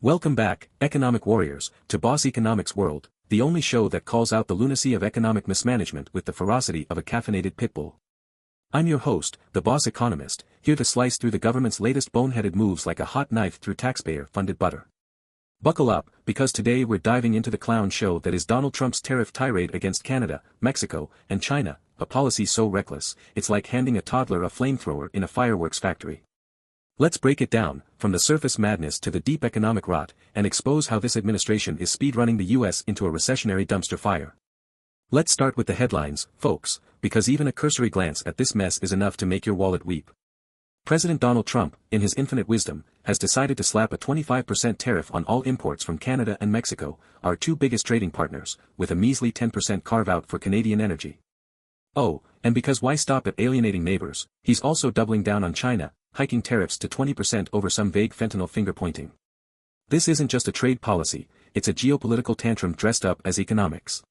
Welcome back, economic warriors, to Boss Economics World, the only show that calls out the lunacy of economic mismanagement with the ferocity of a caffeinated pit bull. I'm your host, the Boss Economist, here to slice through the government's latest boneheaded moves like a hot knife through taxpayer-funded butter. Buckle up, because today we're diving into the clown show that is Donald Trump's tariff tirade against Canada, Mexico, and China, a policy so reckless, it's like handing a toddler a flamethrower in a fireworks factory. Let's break it down, from the surface madness to the deep economic rot, and expose how this administration is speedrunning the US into a recessionary dumpster fire. Let's start with the headlines, folks, because even a cursory glance at this mess is enough to make your wallet weep. President Donald Trump, in his infinite wisdom, has decided to slap a 25% tariff on all imports from Canada and Mexico, our two biggest trading partners, with a measly 10% carve-out for Canadian energy. Oh, and because why stop at alienating neighbors, he's also doubling down on China, hiking tariffs to 20% over some vague fentanyl finger-pointing. This isn't just a trade policy, it's a geopolitical tantrum dressed up as economics.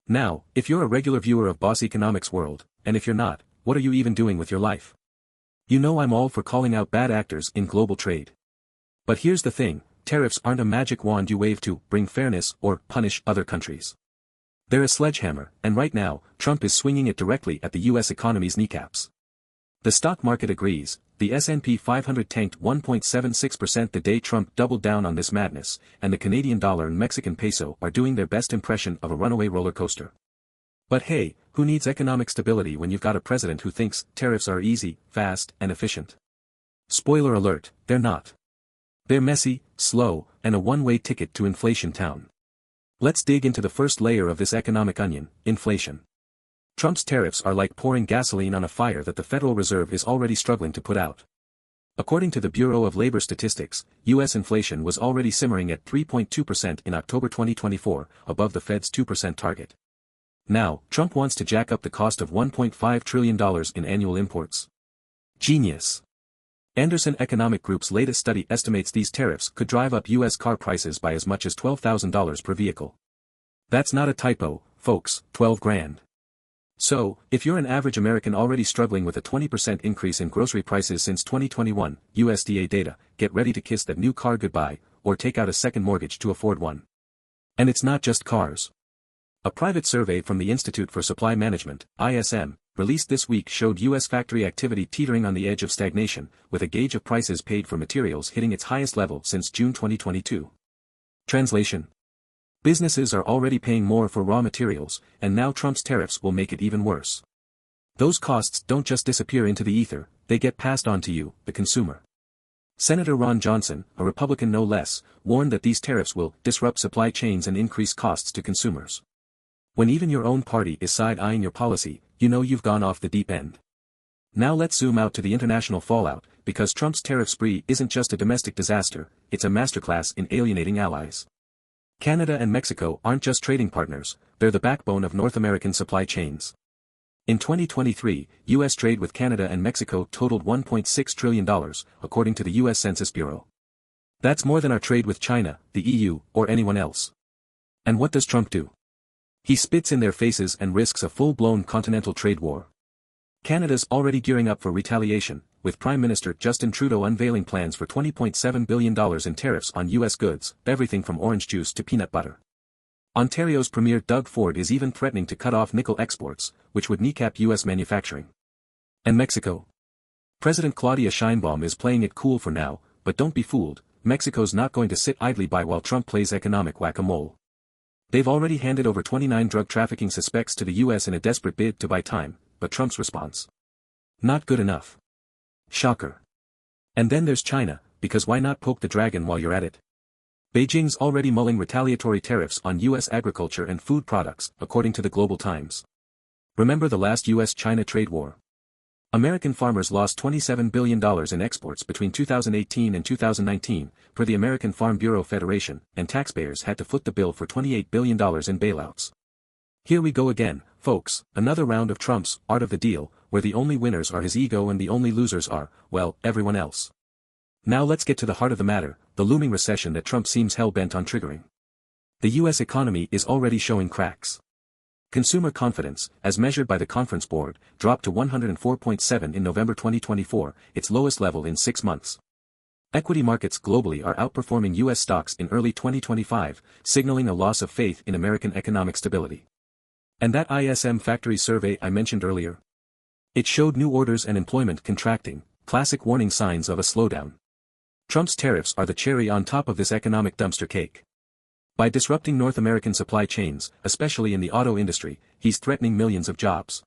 Now, if you're a regular viewer of Boss Economics World, and if you're not, what are you even doing with your life? You know I'm all for calling out bad actors in global trade. But here's the thing, tariffs aren't a magic wand you wave to bring fairness or punish other countries. They're a sledgehammer, and right now, Trump is swinging it directly at the US economy's kneecaps. The stock market agrees, the S&P 500 tanked 1.76% the day Trump doubled down on this madness, and the Canadian dollar and Mexican peso are doing their best impression of a runaway roller coaster. But hey, who needs economic stability when you've got a president who thinks tariffs are easy, fast, and efficient? Spoiler alert, they're not. They're messy, slow, and a one-way ticket to inflation town. Let's dig into the first layer of this economic onion, inflation. Trump's tariffs are like pouring gasoline on a fire that the Federal Reserve is already struggling to put out. According to the Bureau of Labor Statistics, U.S. inflation was already simmering at 3.2% in October 2024, above the Fed's 2% target. Now, Trump wants to jack up the cost of $1.5 trillion in annual imports. Genius. Anderson Economic Group's latest study estimates these tariffs could drive up U.S. car prices by as much as $12,000 per vehicle. That's not a typo, folks, 12 grand. So, if you're an average American already struggling with a 20% increase in grocery prices since 2021, USDA data, get ready to kiss that new car goodbye, or take out a second mortgage to afford one. And it's not just cars. A private survey from the Institute for Supply Management, ISM, released this week showed U.S. factory activity teetering on the edge of stagnation, with a gauge of prices paid for materials hitting its highest level since June 2022. Translation: businesses are already paying more for raw materials, and now Trump's tariffs will make it even worse. Those costs don't just disappear into the ether, they get passed on to you, the consumer. Senator Ron Johnson, a Republican no less, warned that these tariffs will disrupt supply chains and increase costs to consumers. When even your own party is side-eyeing your policy, you know you've gone off the deep end. Now let's zoom out to the international fallout, because Trump's tariff spree isn't just a domestic disaster, it's a masterclass in alienating allies. Canada and Mexico aren't just trading partners, they're the backbone of North American supply chains. In 2023, U.S. trade with Canada and Mexico totaled $1.6 trillion, according to the U.S. Census Bureau. That's more than our trade with China, the EU, or anyone else. And what does Trump do? He spits in their faces and risks a full-blown continental trade war. Canada's already gearing up for retaliation, with Prime Minister Justin Trudeau unveiling plans for $20.7 billion in tariffs on U.S. goods, everything from orange juice to peanut butter. Ontario's Premier Doug Ford is even threatening to cut off nickel exports, which would kneecap U.S. manufacturing. And Mexico? President Claudia Sheinbaum is playing it cool for now, but don't be fooled, Mexico's not going to sit idly by while Trump plays economic whack-a-mole. They've already handed over 29 drug trafficking suspects to the U.S. in a desperate bid to buy time, but Trump's response? Not good enough. Shocker. And then there's China, because why not poke the dragon while you're at it? Beijing's already mulling retaliatory tariffs on U.S. agriculture and food products, according to the Global Times. Remember the last U.S.-China trade war? American farmers lost $27 billion in exports between 2018 and 2019, per the American Farm Bureau Federation, and taxpayers had to foot the bill for $28 billion in bailouts. Here we go again, folks, another round of Trump's art of the deal, where the only winners are his ego and the only losers are, well, everyone else. Now let's get to the heart of the matter, the looming recession that Trump seems hell-bent on triggering. The U.S. economy is already showing cracks. Consumer confidence, as measured by the Conference Board, dropped to 104.7 in November 2024, its lowest level in 6 months. Equity markets globally are outperforming U.S. stocks in early 2025, signaling a loss of faith in American economic stability. And that ISM factory survey I mentioned earlier? It showed new orders and employment contracting, classic warning signs of a slowdown. Trump's tariffs are the cherry on top of this economic dumpster cake. By disrupting North American supply chains, especially in the auto industry, he's threatening millions of jobs.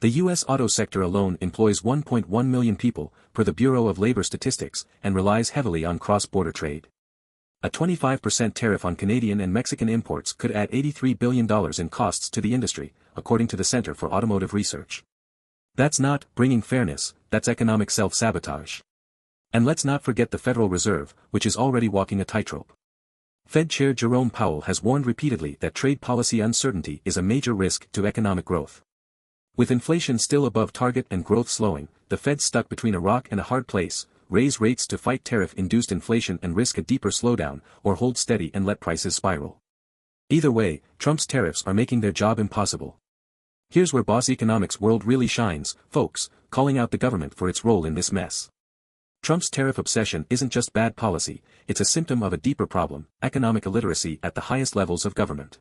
The U.S. auto sector alone employs 1.1 million people, per the Bureau of Labor Statistics, and relies heavily on cross-border trade. A 25% tariff on Canadian and Mexican imports could add $83 billion in costs to the industry, according to the Center for Automotive Research. That's not bringing fairness, that's economic self-sabotage. And let's not forget the Federal Reserve, which is already walking a tightrope. Fed Chair Jerome Powell has warned repeatedly that trade policy uncertainty is a major risk to economic growth. With inflation still above target and growth slowing, the Fed's stuck between a rock and a hard place: raise rates to fight tariff-induced inflation and risk a deeper slowdown, or hold steady and let prices spiral. Either way, Trump's tariffs are making their job impossible. Here's where Boss Economics World really shines, folks, calling out the government for its role in this mess. Trump's tariff obsession isn't just bad policy, it's a symptom of a deeper problem: economic illiteracy at the highest levels of government.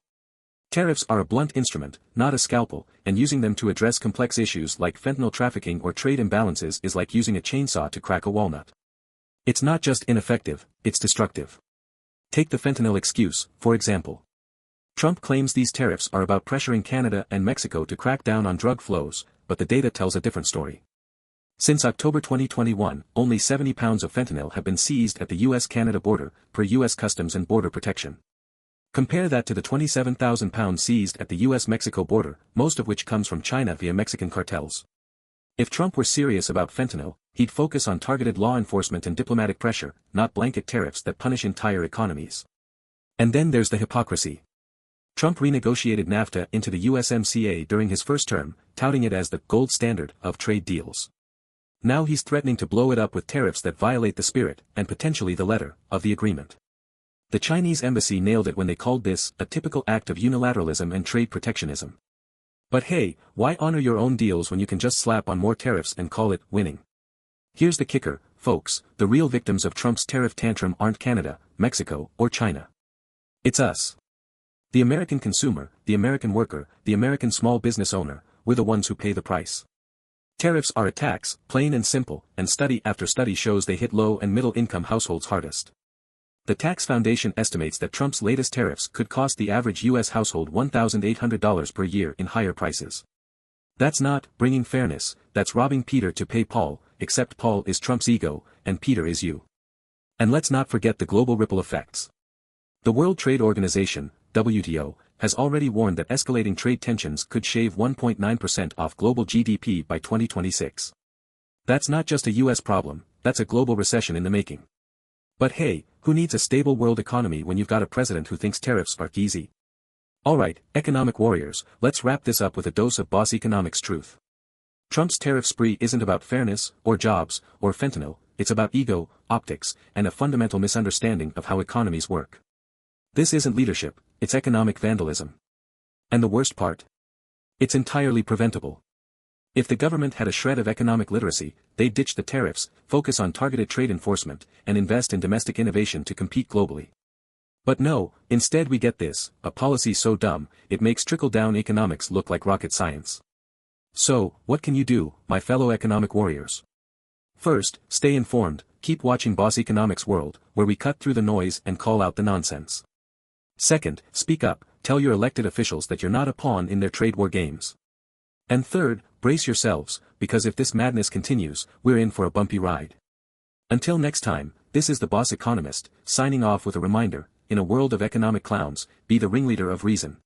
Tariffs are a blunt instrument, not a scalpel, and using them to address complex issues like fentanyl trafficking or trade imbalances is like using a chainsaw to crack a walnut. It's not just ineffective, it's destructive. Take the fentanyl excuse, for example. Trump claims these tariffs are about pressuring Canada and Mexico to crack down on drug flows, but the data tells a different story. Since October 2021, only 70 pounds of fentanyl have been seized at the U.S.-Canada border, per U.S. Customs and Border Protection. Compare that to the 27,000 pounds seized at the U.S.-Mexico border, most of which comes from China via Mexican cartels. If Trump were serious about fentanyl, he'd focus on targeted law enforcement and diplomatic pressure, not blanket tariffs that punish entire economies. And then there's the hypocrisy. Trump renegotiated NAFTA into the USMCA during his first term, touting it as the gold standard of trade deals. Now he's threatening to blow it up with tariffs that violate the spirit, and potentially the letter, of the agreement. The Chinese embassy nailed it when they called this a typical act of unilateralism and trade protectionism. But hey, why honor your own deals when you can just slap on more tariffs and call it winning? Here's the kicker, folks: the real victims of Trump's tariff tantrum aren't Canada, Mexico, or China. It's us. The American consumer, the American worker, the American small business owner, we're the ones who pay the price. Tariffs are a tax, plain and simple, and study after study shows they hit low and middle-income households hardest. The Tax Foundation estimates that Trump's latest tariffs could cost the average U.S. household $1,800 per year in higher prices. That's not bringing fairness, that's robbing Peter to pay Paul, except Paul is Trump's ego, and Peter is you. And let's not forget the global ripple effects. The World Trade Organization, WTO, has already warned that escalating trade tensions could shave 1.9% off global GDP by 2026. That's not just a U.S. problem, that's a global recession in the making. But hey, who needs a stable world economy when you've got a president who thinks tariffs are easy? Alright, economic warriors, let's wrap this up with a dose of Boss Economics truth. Trump's tariff spree isn't about fairness, or jobs, or fentanyl, it's about ego, optics, and a fundamental misunderstanding of how economies work. This isn't leadership, it's economic vandalism. And the worst part? It's entirely preventable. If the government had a shred of economic literacy, they'd ditch the tariffs, focus on targeted trade enforcement, and invest in domestic innovation to compete globally. But no, instead we get this, a policy so dumb, it makes trickle-down economics look like rocket science. So, what can you do, my fellow economic warriors? First, stay informed, keep watching Boss Economics World, where we cut through the noise and call out the nonsense. Second, speak up, tell your elected officials that you're not a pawn in their trade war games. And third, brace yourselves, because if this madness continues, we're in for a bumpy ride. Until next time, this is the Boss Economist, signing off with a reminder: in a world of economic clowns, be the ringleader of reason.